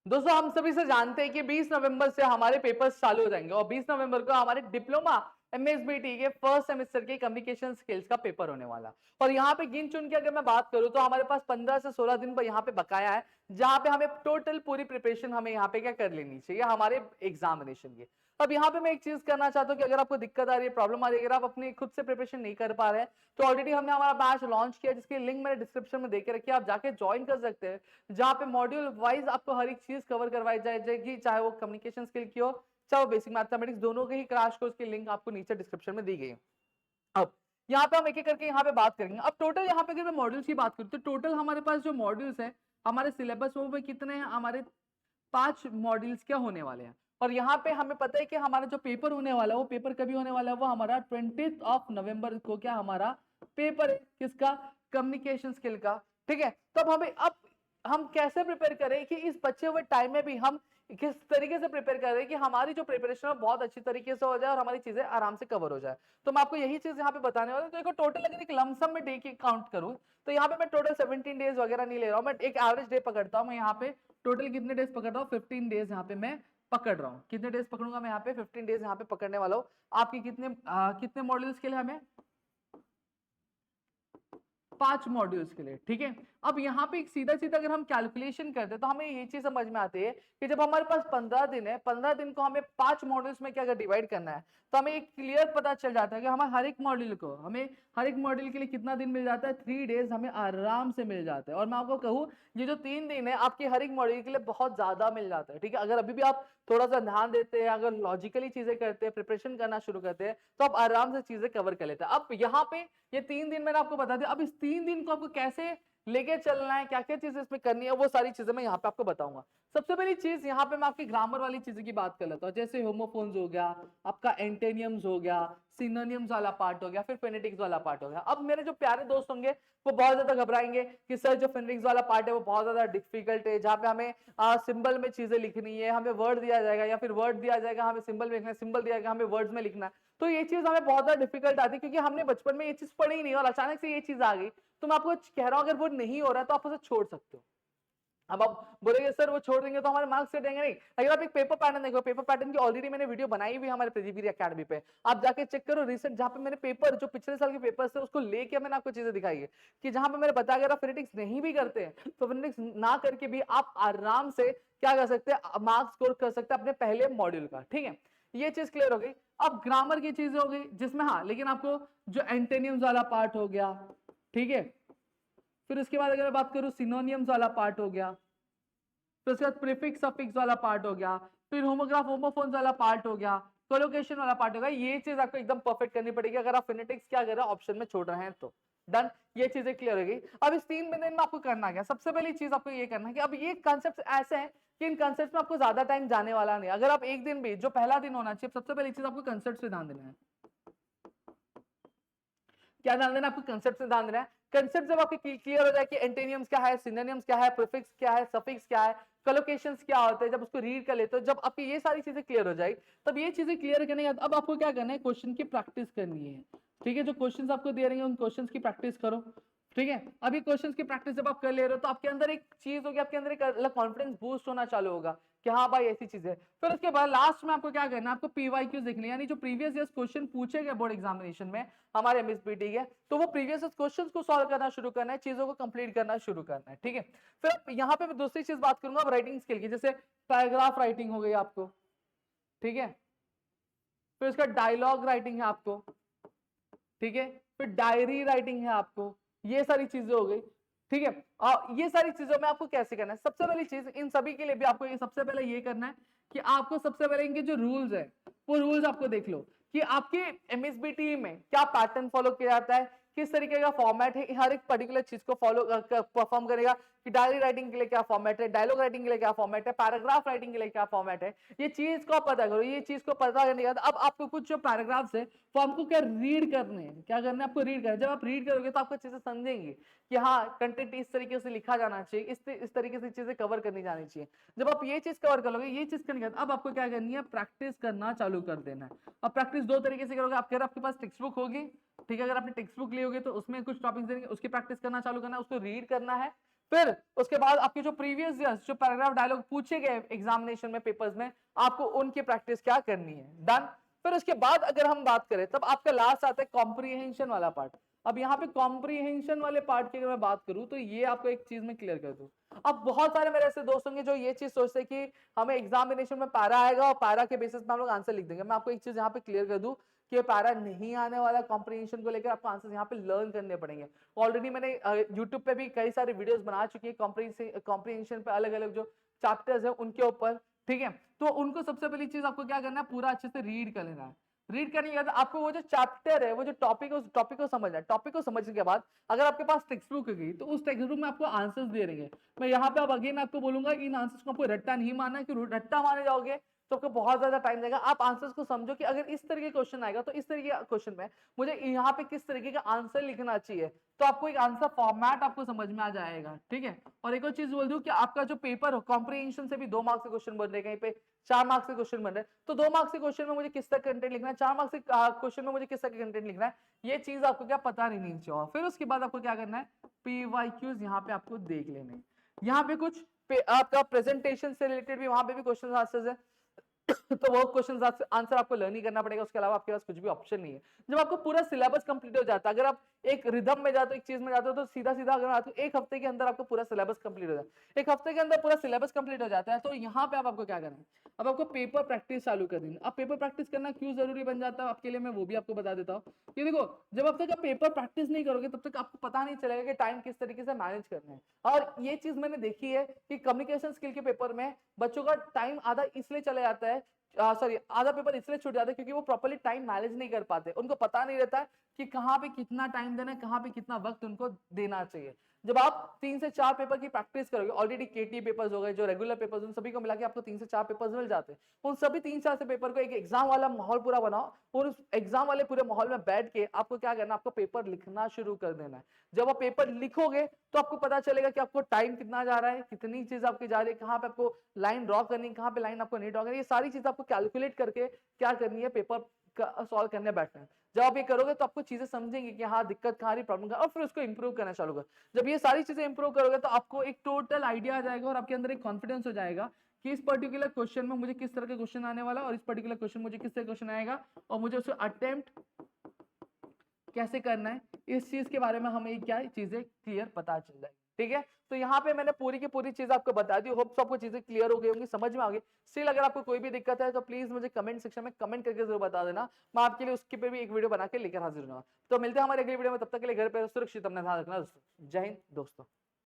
दोस्तों हम सभी से जानते हैं कि 20 नवंबर से हमारे पेपर्स चालू हो जाएंगे और 20 नवंबर को हमारे डिप्लोमा एमएसबीटी के फर्स्ट सेमेस्टर के कम्युनिकेशन स्किल्स का पेपर होने वाला। और यहाँ पे गिन चुन के अगर मैं बात करूँ तो हमारे पास 15 से 16 दिन पर यहाँ पे बकाया है, जहाँ पे हमें टोटल पूरी प्रिपरेशन हमें यहाँ पे क्या कर लेनी चाहिए हमारे एग्जामिनेशन की। अब यहाँ पे मैं एक चीज करना चाहता हूँ कि अगर आपको दिक्कत आ रही है, प्रॉब्लम आ रही है, अगर आप अपनी खुद से प्रिपरेशन नहीं कर पा रहे हैं, तो ऑलरेडी हमने हमारा बैच लॉन्च किया जिसकी लिंक मैंने डिस्क्रिप्शन में देके रखी है, आप जाके ज्वाइन कर सकते हैं, जहाँ पे मॉड्यूल वाइज आपको हर एक चीज कवर करवाई जाएगी, चाहे वो कम्युनिकेशन स्किल की हो, चाहे वो बेसिक मैथमेटिक्स, दोनों के ही क्रैश कोर्स की लिंक आपको नीचे डिस्क्रिप्शन में दी गई है। अब यहाँ पे हम एक एक करके यहाँ पे बात करेंगे। अब टोटल यहाँ पे अगर मैं मॉड्यूल्स की बात करूँ तो टोटल हमारे पास जो मॉड्यूल्स है हमारे सिलेबस वो कितने हैं, हमारे 5 मॉड्यूल्स क्या होने वाले हैं। और यहाँ पे हमें पता है कि हमारा जो पेपर होने वाला है वो पेपर कभी होने वाला है, वो हमारा 20 नवंबर को क्या हमारा पेपर है, किसका, कम्युनिकेशन स्किल का। ठीक है, तो अब हम कैसे प्रिपेयर करें कि इस बचे हुए टाइम में भी हम किस तरीके से प्रिपेयर करें कि हमारी जो प्रिपरेशन है बहुत अच्छी तरीके से हो जाए और हमारी चीजें आराम से कवर हो जाए। तो मैं आपको यही चीज यहाँ पे बताने वाला हूँ। तो देखो टोटल अगर एक लमसम में डे की काउंट करूँ तो यहाँ पे मैं टोटल 17 डेज वगैरह नहीं ले रहा हूँ, मैं एक एवरेज डे पकड़ता हूँ। मैं यहाँ पे टोटल कितने डेज पकड़ रहा हूँ, 15 डेज यहाँ पे मैं पकड़ रहा हूँ। कितने डेज पकड़ूंगा मैं यहाँ पे, 15 डेज यहाँ पे पकड़ने वाला हूँ। आपकी कितने मॉड्यूल्स के लिए, हमें 5 मॉड्यूल्स के लिए। ठीक है, अब यहाँ पे एक सीधा सीधा अगर हम कैलकुलेशन करते हैं तो हमें ये चीज समझ में आती है कि जब हमारे पास 15 दिन है, 15 दिन को हमें 5 मॉड्यूल्स में क्या अगर डिवाइड करना है तो हमें एक क्लियर पता चल जाता है कि हमें हर एक मॉड्यूल के लिए कितना दिन मिल जाता है, 3 डेज हमें आराम से मिल जाता है। और मैं आपको कहूँ ये जो 3 दिन है आपके हर एक मॉड्यूल के लिए बहुत ज्यादा मिल जाता है। ठीक है, अगर अभी भी आप थोड़ा सा ध्यान देते हैं, अगर लॉजिकली चीजें करते हैं, प्रिपरेशन करना शुरू करते हैं, तो आप आराम से चीजें कवर कर लेते हैं। अब यहाँ पे ये 3 दिन मैंने आपको बता दिया, अब इस 3 दिन को आपको कैसे लेके चलना है, क्या क्या चीजें इसमें करनी है, वो सारी चीजें मैं यहाँ पे आपको बताऊंगा। सबसे पहली चीज यहाँ पे मैं आपकी ग्रामर वाली चीजें की बात कर लेता हूँ, जैसे होमोफोन्स हो गया, आपका एंटेनियम्स हो गया, सिनोनियम्स वाला पार्ट हो गया, फिर फेनेटिक्स वाला पार्ट हो गया। अब मेरे जो प्यारे दोस्त होंगे वो बहुत ज्यादा घबराएंगे कि सर जो फेनेटिक्स वाला पार्ट है वो बहुत ज्यादा डिफिकल्ट है, जहाँ पे हमें सिंबल में चीजें लिखनी है, हमें वर्ड दिया जाएगा या फिर वर्ड दिया जाएगा हमें सिंबल में लिखना है, सिंबल दिया जाएगा हमें वर्ड्स में लिखना है। तो ये चीज हमें बहुत ज्यादा डिफिकल्ट आती है क्योंकि हमने बचपन में ये चीज पढ़ी ही नहीं और अचानक से ये चीज आ गई। तो मैं आपको कह रहा हूं अगर वो नहीं हो रहा है तो आप उसे छोड़ सकते हो। अब आप बोलेंगे सर वो छोड़ देंगे तो हमारे मार्क्स से देंगे, नहीं। अगर आप एक पेपर पैटर्न देखो, पेपर पैटर्न की ऑलरेडी मैंने वीडियो बनाई हुई हमारे प्रतिवीर एकेडमी पे, आप जाके चेक करो रिसेंट, जहां पे मैंने पेपर जो पिछले साल के पेपर थे उसको लेके मैंने आपको चीजें दिखाई है कि जहां पे मैंने बताया अगर आप फिनेटिक्स नहीं भी करते हैं तो फिनेटिक्स ना करके भी आप आराम से क्या कर सकते हैं, मार्क्स स्कोर कर सकते हैं अपने पहले मॉड्यूल का। ठीक है, ये चीज क्लियर हो गई। अब ग्रामर की चीजें हो गई जिसमें हाँ, लेकिन आपको जो एंटेनियम्स वाला पार्ट हो गया, ठीक है, फिर उसके बाद अगर मैं बात करूं सिनोनियम्स वाला पार्ट हो गया, फिर उसके बाद प्रीफिक्स सफिक्स वाला पार्ट हो गया, फिर होमोग्राफ होमोफोन्स वाला पार्ट हो गया, कोलोकेशन वाला पार्ट होगा। ये चीज आपको एकदम परफेक्ट करनी पड़ेगी अगर आप फिनेटिक्स क्या कर रहे हैं ऑप्शन में छोड़ रहे हैं तो। डन, ये चीजें क्लियर हो गई। अब इस 3 महीने में आपको करना क्या, सबसे पहली चीज आपको ये करना है कि अब ये कॉन्सेप्ट ऐसे हैं कि इन कॉन्सेप्ट में आपको ज्यादा टाइम जाने वाला नहीं। अगर आप एक दिन भी, जो पहला दिन होना चाहिए, सबसे पहली चीज आपको कॉन्सेप्ट पे ध्यान देना है। क्या ध्यान देना, आपको कंसेप्ट से ध्यान देना है। कंसेप्ट जब आपके क्लियर हो जाए कि एंटेनियम्स क्या है, सिनोनियम्स क्या है, प्रीफिक्स क्या है, सफिक्स क्या है, कोलोकेशंस क्या होते हैं, जब उसको रीड कर लेते हो, जब आपकी ये सारी चीजें क्लियर हो जाए, तब ये चीजें क्लियर करने के बाद अब आपको क्या करना है, क्वेश्चन की प्रैक्टिस करनी है। ठीक है, जो क्वेश्चन आपको दे रहे हैं उन क्वेश्चन की प्रैक्टिस करो। ठीक है, अभी क्वेश्चंस की प्रैक्टिस जब आप कर ले रहे हो तो आपके अंदर एक चीज होगी, आपके अंदर एक अलग कॉन्फिडेंस बूस्ट होना चालू होगा कि हाँ भाई ऐसी चीज है। फिर उसके बाद लास्ट में आपको क्या करना है, आपको पीवाईक्यूज देखने, यानी जो प्रीवियस ईयर क्वेश्चन पूछे गए बोर्ड एग्जामिनेशन में हमारे एमएसबीटी के, तो वो प्रीवियस क्वेश्चन को सॉल्व करना शुरू करना है, चीजों को कंप्लीट करना शुरू करना है। ठीक है, फिर यहाँ पे मैं दूसरी चीज बात करूंगा राइटिंग स्किल की, जैसे पैराग्राफ राइटिंग हो गई आपको। ठीक है, फिर उसका डायलॉग राइटिंग है आपको। ठीक है, फिर डायरी राइटिंग है आपको। ये सारी चीजें हो गई। ठीक है, ये सारी चीजों में आपको कैसे करना है, सबसे पहली चीज इन सभी के लिए भी आपको सबसे पहले ये करना है कि आपको सबसे पहले इनके जो रूल्स है वो रूल्स आपको देख लो कि आपके एमएसबीटी में क्या पैटर्न फॉलो किया जाता है, किस तरीके का फॉर्मेट है, हर एक पर्टिकुलर चीज को फॉलो परफॉर्म करेगा कि डायरी राइटिंग के लिए क्या फॉर्मेट है, डायलॉग राइटिंग के लिए क्या फॉर्मेट है, पैराग्राफ राइटिंग के लिए क्या फॉर्मेट है। ये चीज को पता करो। ये चीज को पता करने के बाद अब आपको कुछ जो पैराग्राफ्स है वो आपको क्या रीड करने हैं, क्या करना है आपको रीड करना है। जब आप रीड करोगे तो आपको चीजें समझेंगे कि हाँ कंटेंट इस तरीके से लिखा जाना चाहिए, इस तरीके से चीजें कवर करनी जानी चाहिए। जब आप ये चीज कवर कर लोगे, ये चीज करने के बाद अब आपको क्या करनी है, प्रैक्टिस करना चालू कर देना है। अब प्रैक्टिस दो तरीके से करोगे, आपके पास टेक्स्ट बुक होगी। ठीक है, अगर आपने टेक्स्ट बुक ली होगी तो उसमें कुछ टॉपिक्स देंगे, उसकी प्रैक्टिस करना चालू करना है, उसको रीड करना है। फिर उसके बाद आपके जो प्रीवियस जो पैराग्राफ डायलॉग पूछे गए एग्जामिनेशन में पेपर्स में, आपको उनकी प्रैक्टिस क्या करनी है। डन। फिर उसके बाद अगर हम बात करें तब आपका लास्ट आता है कॉम्प्रीहेंशन वाला पार्ट। अब यहाँ पे कॉम्प्रीहेंशन वाले पार्ट की अगर मैं बात करूं तो ये आपको एक चीज में क्लियर कर दूं। अब बहुत सारे मेरे ऐसे दोस्त होंगे जो ये चीज सोचते हैं कि हमें एग्जामिनेशन में पैरा आएगा और पैरा के बेसिस पे हम लोग आंसर लिख देंगे। मैं आपको एक चीज यहाँ पे क्लियर कर दूं कि पैरा नहीं आने वाला, कॉम्प्रीहेंशन को लेकर आपको आंसर यहाँ पे लर्न करने पड़ेंगे। ऑलरेडी मैंने यूट्यूब पे भी कई सारे वीडियोस बना चुकी है कॉम्प्रीहेंशन पे, अलग अलग जो चैप्टर्स है उनके ऊपर, ठीक है। तो उनको सबसे पहली चीज आपको क्या करना है, पूरा अच्छे से रीड कर लेना है। रीड करने के बाद आपको वो जो चैप्टर है, वो जो टॉपिक है, उस टॉपिक को समझना है। टॉपिक को समझने के बाद अगर आपके पास टेक्स्ट बुक है तो उस टेक्स्ट बुक में आपको आंसर्स दे रहेंगे। मैं यहाँ पे अब अगेन आपको बोलूंगा इन आंसर्स को आपको रट्टा नहीं मानना है, कि रट्टा माने जाओगे तो आपको बहुत ज्यादा टाइम लगेगा। आप आंसर्स को समझो कि अगर इस तरीके का क्वेश्चन आएगा तो इस तरीके का क्वेश्चन में मुझे यहाँ पे किस तरीके का आंसर लिखना चाहिए, तो आपको एक आंसर फॉर्मेट आपको समझ में आ जाएगा, ठीक है। और एक और चीज बोल दूं कि आपका जो पेपर हो, कॉम्प्रीहेंशन से भी 2 मार्क्स के क्वेश्चन बन रहे हैं, कहीं पे 4 मार्क्स के क्वेश्चन बन रहे हैं। तो 2 मार्क्स के क्वेश्चन में मुझे किस तरह कंटेंट लिखना है, 4 मार्क्स के क्वेश्चन में मुझे किस तरह का कंटेंट लिखना है, ये चीज आपको क्या पता नहीं चाहिए। फिर उसके बाद आपको क्या करना है, PYQs यहाँ पे आपको देख लेने हैं। यहाँ पे कुछ आपका प्रेजेंटेशन से रिलेटेड भी वहां पे भी क्वेश्चन आंसर्स है तो वो क्वेश्चन आंसर आपको लर्न ही करना पड़ेगा, उसके अलावा आपके पास कुछ भी ऑप्शन नहीं है। जब आपको पूरा सिलेबस कंप्लीट हो जाता है, अगर आप एक रिदम में जाते हो, एक चीज में जाते हो, तो सीधा सीधा अगर आते हो 1 हफ्ते के अंदर आपको पूरा सिलेबस कंप्लीट हो जाता है। 1 हफ्ते के अंदर पूरा सिलेबस कंप्लीट हो जाता है, तो यहाँ पे आपको क्या करना है, अब आपको पेपर प्रैक्टिस चालू कर देनी। अब पेपर प्रैक्टिस करना क्यों जरूरी बन जाता है आपके लिए, मैं वो भी आपको बता देता हूँ। कि देखो, जब अब तक आप पेपर प्रैक्टिस नहीं करोगे तब तक आपको पता नहीं चलेगा कि टाइम किस तरीके से मैनेज करना है। और ये चीज मैंने देखी है कि कम्युनिकेशन स्किल के पेपर में बच्चों का टाइम आधा इसलिए चला जाता है, सॉरी आधा पेपर इसलिए छूट जाता है क्योंकि वो प्रॉपर्ली टाइम मैनेज नहीं कर पाते। उनको पता नहीं रहता कि कहाँ पे कितना टाइम देना है, कहाँ पे कितना वक्त उनको देना चाहिए। जब आप 3 से 4 पेपर की प्रैक्टिस करोगे, ऑलरेडी केटी पेपर्स हो गए, जो रेगुलर पेपर्स, उन सभी को मिला के आपको 3 से 4 पेपर्स मिल जाते हैं। उन सभी 3-4 से पेपर को एक एग्जाम वाला माहौल पूरा बनाओ, और उस एग्जाम वाले पूरे माहौल में बैठ के आपको क्या करना, आपको पेपर लिखना शुरू कर देना है। जब आप पेपर लिखोगे तो आपको पता चलेगा कि आपको टाइम कितना जा रहा है, कितनी चीज आपकी जा रही है, कहाँ पे आपको लाइन ड्रॉ करनी है, कहाँ पे लाइन आपको नहीं ड्रॉ करनी है। ये सारी चीज आपको कैलकुलेट करके क्या करनी है, पेपर सॉल्व करने बैठना है। जब आप ये करोगे तो आपको चीजें समझेंगे कि हाँ दिक्कत कहाँ रही, प्रॉब्लम कहाँ, और फिर उसको इंप्रूव करना चालू कर। जब ये सारी चीजें इंप्रूव करोगे तो आपको एक टोटल आइडिया आ जाएगा और आपके अंदर एक कॉन्फिडेंस हो जाएगा कि इस पर्टिकुलर क्वेश्चन में मुझे किस तरह का क्वेश्चन आने वाला, और इस पर्टिकुलर क्वेश्चन मुझे किस तरह क्वेश्चन आएगा, और मुझे उसको अटेम्प्ट कैसे करना है, इस चीज के बारे में हमें क्या चीजें क्लियर पता चल जाएगी, ठीक है। तो यहाँ पे मैंने पूरी की पूरी चीज आपको बता दी। होप सबको चीजें क्लियर हो गई होंगी, समझ में आ गई। स्टिल अगर आपको कोई भी दिक्कत है तो प्लीज मुझे कमेंट सेक्शन में कमेंट करके जरूर बता देना, मैं आपके लिए उसके पे भी एक वीडियो बना के लेकर हाजिर हूँ। तो मिलते हैं हमारे अगली वीडियो में, तब तक के लिए घर पे सुरक्षित अपना ध्यान रखना दोस्तों। जय हिंद दोस्तों।